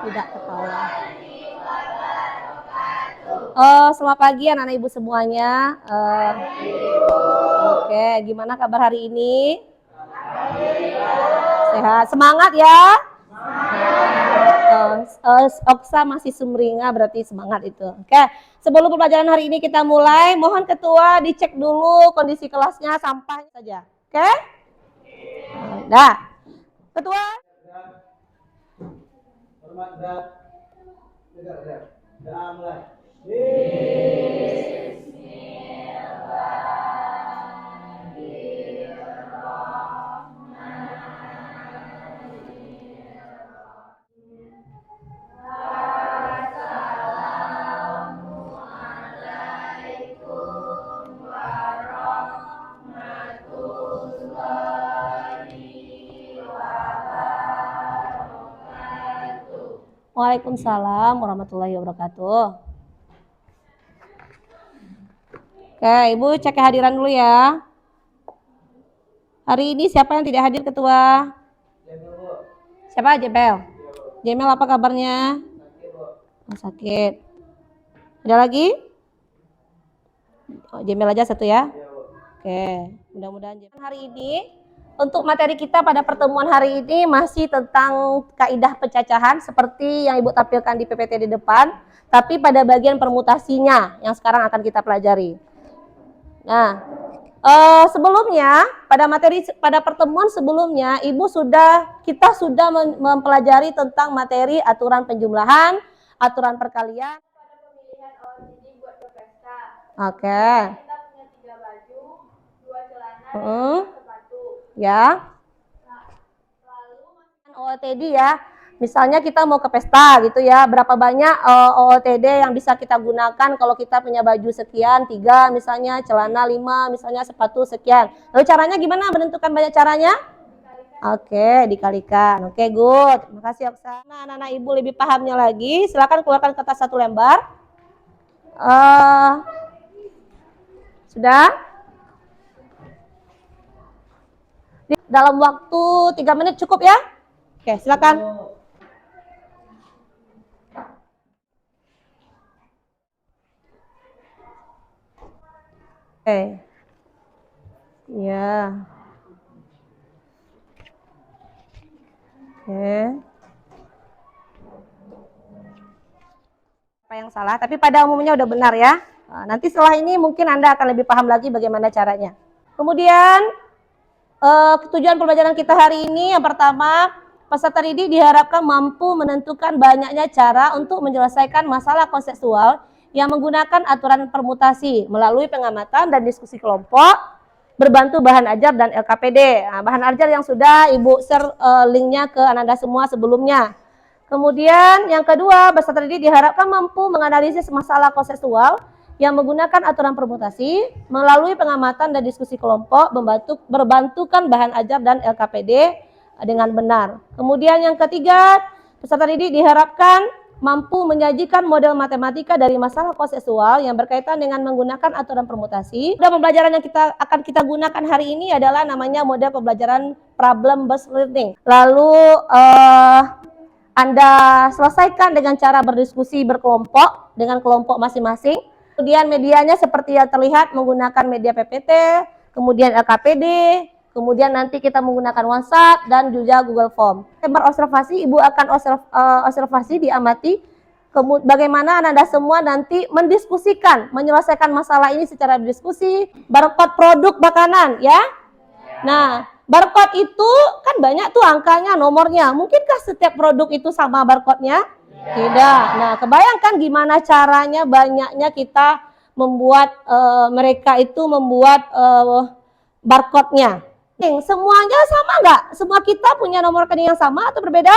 Tidak ketawa. Selamat pagi anak-anak ibu semuanya. Oke, gimana kabar hari ini? Sehat, semangat ya. Oksa masih sumringah, berarti semangat itu. Oke, sebelum pembelajaran hari ini kita mulai, mohon ketua dicek dulu kondisi kelasnya, sampahnya saja. Oke? Dah. Ketua. Hormat berat. Dah mulai. Waalaikumsalam warahmatullahi wabarakatuh. Oke, Ibu cek kehadiran dulu ya. Hari ini siapa yang tidak hadir ketua? Siapa? Jebel. Jemel apa kabarnya? Sakit. Ada lagi? Jemel aja satu ya. Oke, mudah-mudahan Jemel. Hari ini untuk materi kita pada pertemuan hari ini masih tentang kaidah pencacahan seperti yang Ibu tampilkan di PPT di depan, tapi pada bagian permutasinya yang sekarang akan kita pelajari. Nah, sebelumnya pada pertemuan sebelumnya kita sudah mempelajari tentang materi aturan penjumlahan, aturan perkalian, pada pemilihan OOTD buat berpesta. Oke. Kita punya 3 baju, 2 celana, dan 2 sepatu. Ya. Nah, lalu OOTD ya. Misalnya kita mau ke pesta gitu ya, berapa banyak OOTD yang bisa kita gunakan kalau kita punya baju sekian, 3 misalnya, celana 5, misalnya sepatu sekian. Lalu caranya gimana menentukan banyak caranya? Oke, dikalikan. Oke, good. Makasih Oksa. Nah, anak-anak ibu lebih pahamnya lagi, silakan keluarkan kertas 1 lembar. Sudah? Dalam waktu 3 menit cukup ya? Oke, silakan. Oke. Ya. Oke. Apa yang salah, tapi pada umumnya udah benar ya. Nah, nanti setelah ini mungkin Anda akan lebih paham lagi bagaimana caranya. Kemudian tujuan pembelajaran kita hari ini yang pertama, peserta didik diharapkan mampu menentukan banyaknya cara untuk menyelesaikan masalah konseptual yang menggunakan aturan permutasi melalui pengamatan dan diskusi kelompok, berbantu bahan ajar dan LKPD. Nah, bahan ajar yang sudah Ibu share linknya ke Anda semua sebelumnya. Kemudian yang kedua, peserta didik diharapkan mampu menganalisis masalah konseptual yang menggunakan aturan permutasi melalui pengamatan dan diskusi kelompok, berbantukan bahan ajar dan LKPD dengan benar. Kemudian yang ketiga, peserta didik diharapkan mampu menyajikan model matematika dari masalah konseptual yang berkaitan dengan menggunakan aturan permutasi. Model pembelajaran yang akan kita gunakan hari ini adalah namanya model pembelajaran problem based learning. Lalu Anda selesaikan dengan cara berdiskusi berkelompok dengan kelompok masing-masing. Kemudian medianya seperti yang terlihat menggunakan media PPT, kemudian LKPD, kemudian nanti kita menggunakan WhatsApp dan juga Google Form. Berobservasi, Ibu akan observasi, diamati bagaimana Anda semua nanti mendiskusikan, menyelesaikan masalah ini secara berdiskusi, barcode produk makanan ya. Nah, barcode itu kan banyak tuh angkanya, nomornya. Mungkinkah setiap produk itu sama barcode-nya? Tidak. Nah, kebayangkan gimana caranya banyaknya kita membuat mereka itu membuat barcode-nya. Semuanya sama nggak? Semua kita punya nomor rekening yang sama atau berbeda?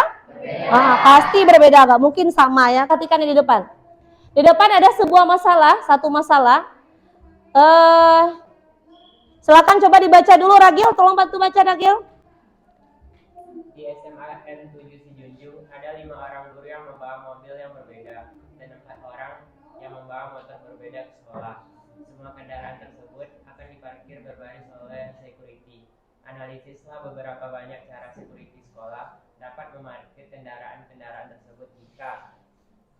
Pasti berbeda, nggak mungkin sama ya. Perhatikan di depan. Di depan ada sebuah masalah, satu masalah. Silakan coba dibaca dulu, Ragil. Tolong bantu baca, Ragil. Di SMA N7 Sijunjung ada 5 orang guru yang membawa mobil yang berbeda dan 4 orang yang membawa motor berbeda ke sekolah. Semua kendaraan tersebut akan diparkir berbaris oleh security. Analisislah beberapa banyak cara security sekolah dapat memarkir kendaraan-kendaraan tersebut Jika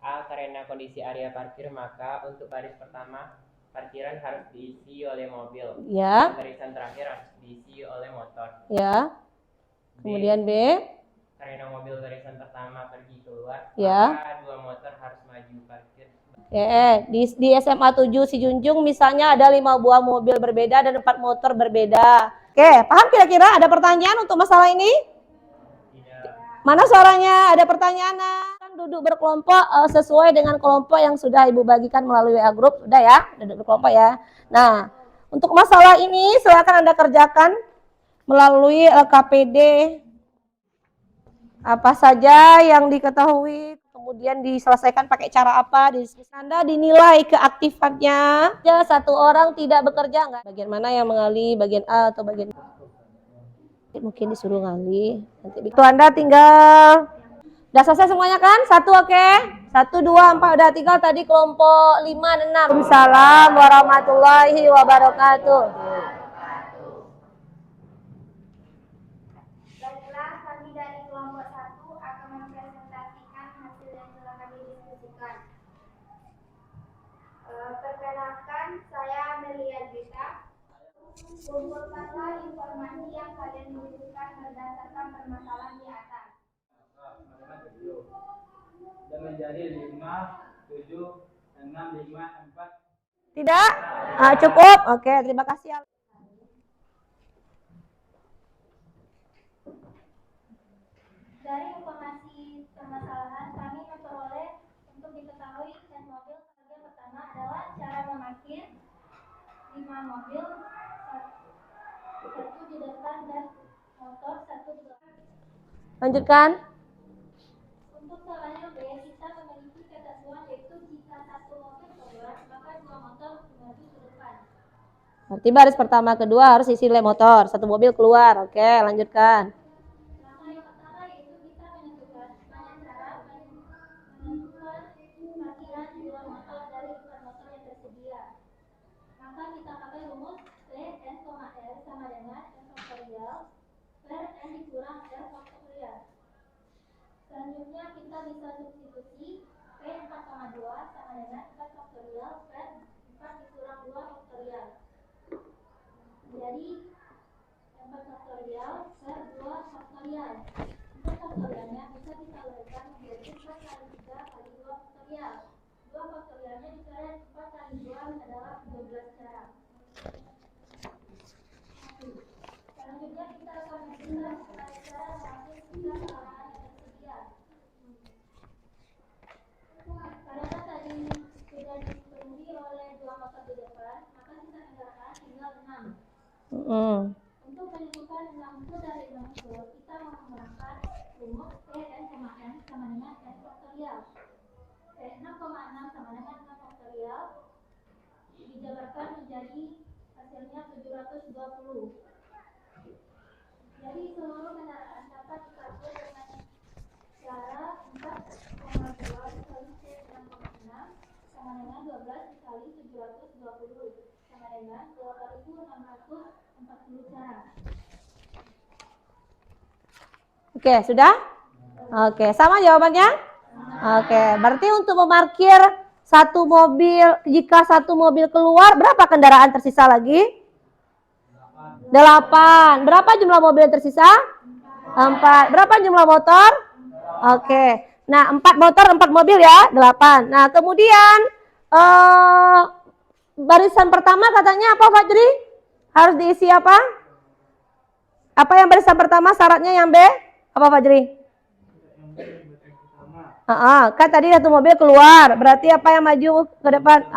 A. Karena kondisi area parkir, maka untuk baris pertama parkiran harus diisi oleh mobil. Ya. Barisan terakhir harus diisi oleh motor. Ya. Kemudian B. Karena mobil barisan pertama pergi keluar, Ya. maka dua motor harus maju parkir. Di SMA 7 Si Junjung misalnya ada 5 buah mobil berbeda dan 4 motor berbeda. Oke, paham kira-kira? Ada pertanyaan untuk masalah ini? Tidak. Mana suaranya? Ada pertanyaan? Duduk berkelompok sesuai dengan kelompok yang sudah Ibu bagikan melalui WA Group. Udah ya, duduk berkelompok ya. Nah, untuk masalah ini silakan Anda kerjakan melalui KPD. Apa saja yang diketahui, kemudian diselesaikan pakai cara apa, Anda dinilai keaktifannya. Ya, satu orang tidak bekerja, enggak. Bagian mana yang mengali, bagian A atau bagian B? Mungkin disuruh ngali. Nanti itu Anda tinggal. Udah selesai semuanya kan? Satu oke? 1, 2, 4 udah tinggal tadi kelompok 5 dan 6. Waalaikumsalam warahmatullahi wabarakatuh. Baiklah, kami dari kelompok 1 akan mempresentasikan hasil yang telah kami diskusikan. Perkenalkan, saya Melia Gita. Kumpulkanlah informasi yang kalian butuhkan berdasarkan permasalahan di atas. Dan menjadi 5, 7, 6, 5, 4. Tidak? Cukup? Oke, terima kasih. Dari informasi permasalahan, kami memperoleh untuk diketahui tes mobil bagian pertama adalah cara memarkir 5 mobil, 1 di depan dan motor 1 di belakang. Lanjutkan. Untuk soalnya B, kita memiliki ketentuan yaitu jika 1 mobil keluar, maka 2 motor maju ke depan. Berarti baris pertama kedua harus isi oleh motor, 1 mobil keluar. Oke, lanjutkan. Langkah yang pertama yaitu kita menentukan cara menentukan parkiran 2 motor dari depan motor yang tersedia. Maka kita pakai rumus P n, R sama dengan n faktorial per n dikurang r faktorial. Selanjutnya kita bisa substitusi P 4,2 sama dengan 4 faktorial per 4 dikurang 2 faktorial. Jadi 4 faktorial per 2 faktorial. 4 faktorialnya bisa kita uraikan menjadi 4 kali 3 kali 2 faktorial. 2 faktorialnya dikali 4 kali 2 adalah 12 cara. Selanjutnya kita akan mencoba cara mengambil sisa kesalahan yang tersedia. Karena tadi sudah dipenuhi oleh 2 motor di depan, maka sisa kendaraan tinggal 6. Untuk menentukan 6 itu dari 6 itu, kita menggunakan rumus Pn, N sama dengan n faktorial. P6,6 sama dengan 6 faktorial dijabarkan menjadi hasilnya 720. Jadi seluruh kendaraan dapat dikalkulasi dengan cara 4,2 dikali P6,6 sama dengan 12 dikali 720 sama dengan 2640 cara. Oke, sudah? Oke, sama jawabannya? Oke, berarti untuk memarkir 1 mobil, jika 1 mobil keluar, berapa kendaraan tersisa lagi? 8. Berapa jumlah mobil yang tersisa? 4. Berapa jumlah motor? Oke. Nah, 4 motor, 4 mobil ya, 8. Nah, kemudian barisan pertama katanya apa, Fajri? Harus diisi apa? Apa yang barisan pertama syaratnya yang B? Apa, Fajri? Kan tadi 1 mobil keluar, berarti apa yang maju ke depan?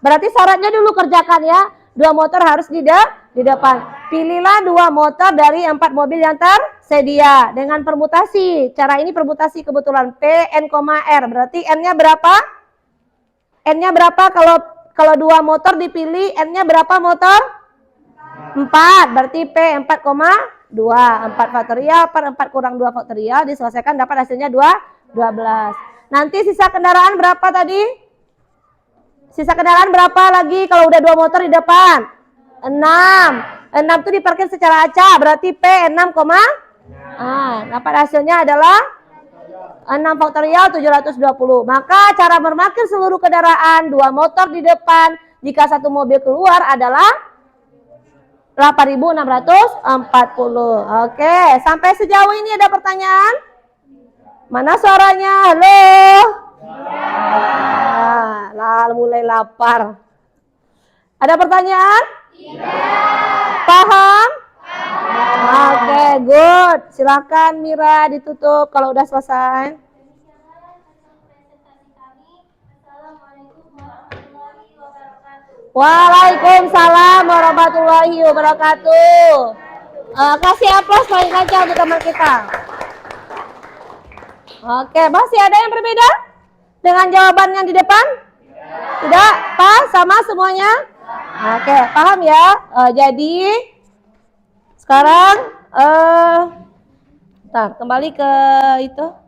Berarti syaratnya dulu kerjakan ya. 2 motor harus di depan. Pilihlah 2 motor dari 4 mobil yang tersedia dengan permutasi. Cara ini permutasi kebetulan P, N, R. Berarti N-nya berapa? N-nya berapa kalau 2 motor dipilih? N-nya berapa motor? 4. Berarti P 4,2. 4 faktorial per 4 kurang 2 faktorial diselesaikan dapat hasilnya 12. Nanti sisa kendaraan berapa tadi? Sisa kendaraan berapa lagi kalau udah 2 motor di depan? 6. 6 itu diparkir secara acak, berarti P 6, dapat hasilnya adalah 6 faktorial 720. Maka cara memarkir seluruh kendaraan, 2 motor di depan, jika 1 mobil keluar adalah 8.640. Oke, sampai sejauh ini ada pertanyaan? Mana suaranya? Halo? Lah, mulai lapar. Ada pertanyaan? Tidak. Paham? Oke, good. Silakan Mira ditutup kalau udah selesai. Waalaikumsalam warahmatullahi wabarakatuh. Kasih aplaus paling kencang untuk teman kita. Oke, masih ada yang berbeda dengan jawaban yang di depan? Tidak? Pas? Sama semuanya? Oke, paham ya? Jadi sekarang kembali ke itu.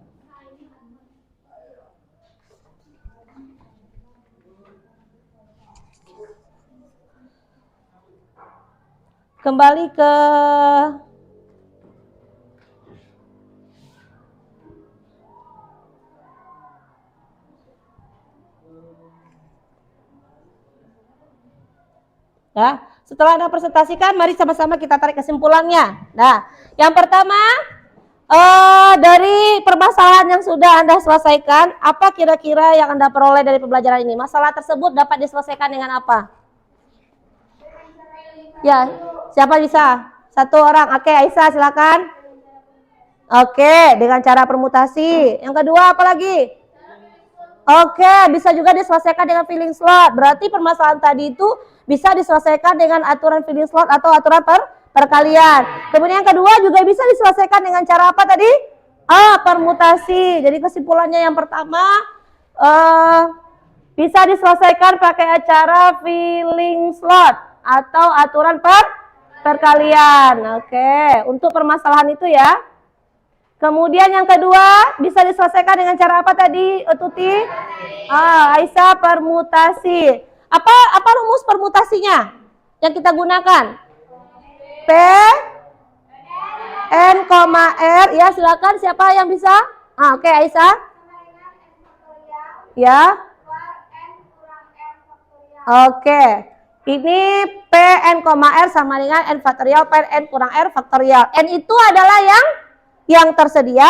Kembali ke ya, setelah Anda presentasikan, mari sama-sama kita tarik kesimpulannya. Nah, yang pertama, dari permasalahan yang sudah Anda selesaikan, apa kira-kira yang Anda peroleh dari pembelajaran ini? Masalah tersebut dapat diselesaikan dengan apa? Ya, siapa bisa? Satu orang. Oke, Aisyah silakan. Oke, dengan cara permutasi. Yang kedua apa lagi? Oke, bisa juga diselesaikan dengan filling slot. Berarti permasalahan tadi itu bisa diselesaikan dengan aturan filling slot atau aturan perkalian. Kemudian yang kedua juga bisa diselesaikan dengan cara apa tadi? Permutasi. Jadi kesimpulannya yang pertama, bisa diselesaikan pakai acara filling slot atau aturan perkalian. Oke, untuk permasalahan itu ya. Kemudian yang kedua bisa diselesaikan dengan cara apa tadi, Tuti? Aisyah, permutasi. Apa rumus permutasinya yang kita gunakan? P N, R. Ya, silakan siapa yang bisa? Oke, Aisyah. Ya. Oke. Ini P N, R sama dengan N faktorial per N kurang R faktorial. N itu adalah yang tersedia,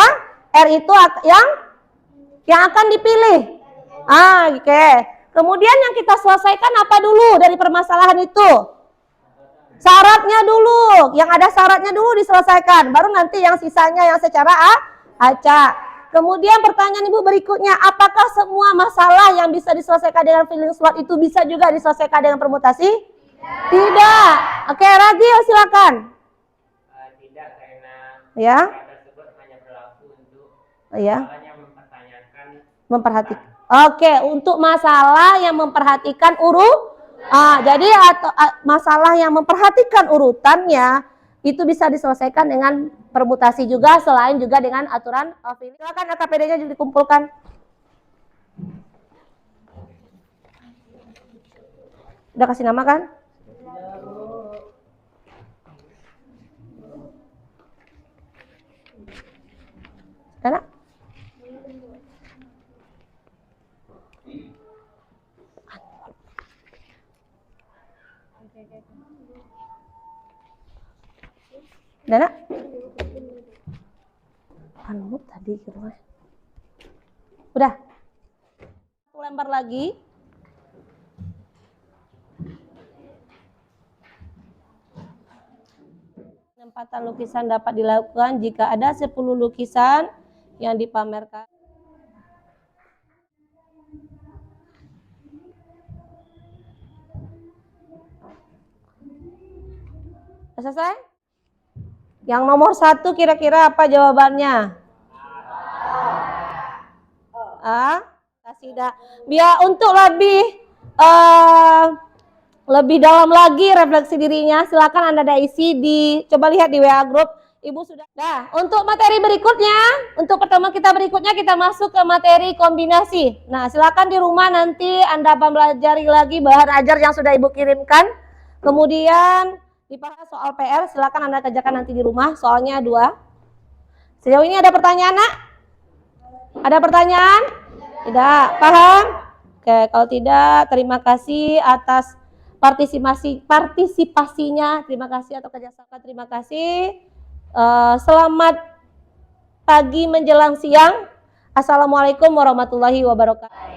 R itu yang akan dipilih. Oke. Kemudian yang kita selesaikan apa dulu dari permasalahan itu? Syaratnya dulu. Yang ada syaratnya dulu diselesaikan. Baru nanti yang sisanya yang secara acak. Kemudian pertanyaan Ibu berikutnya, apakah semua masalah yang bisa diselesaikan dengan filling slot itu bisa juga diselesaikan dengan permutasi? Tidak. Oke, Radio silakan. Tidak, karena Ya. tersebut hanya berlaku untuk Ya. yang mempertanyakan. Memperhatikan. Oke, untuk masalah yang memperhatikan jadi masalah yang memperhatikan urutannya itu bisa diselesaikan dengan permutasi juga, selain juga dengan aturan filling. Silakan AKPD-nya dikumpulkan. Udah kasih nama kan? Karena Dana? Anu tadi kira. Udah. Satu lembar lagi. Penempatan lukisan dapat dilakukan jika ada 10 lukisan yang dipamerkan. Sudah selesai? Yang nomor 1 kira-kira apa jawabannya? Tidak. Biar untuk lebih dalam lagi refleksi dirinya, silakan Anda ada isi coba lihat di WA group. Ibu sudah. Nah, untuk materi berikutnya, untuk pertemuan kita berikutnya kita masuk ke materi kombinasi. Nah, silakan di rumah nanti Anda pelajari lagi bahan ajar yang sudah Ibu kirimkan. Kemudian dibahas soal PR, silakan Anda kerjakan nanti di rumah, soalnya 2. Sejauh ini ada pertanyaan, Nak? Ada pertanyaan? Tidak. Paham? Oke, kalau tidak, terima kasih atas partisipasinya. Terima kasih atau kerjasama. Terima kasih. Selamat pagi menjelang siang. Assalamualaikum warahmatullahi wabarakatuh.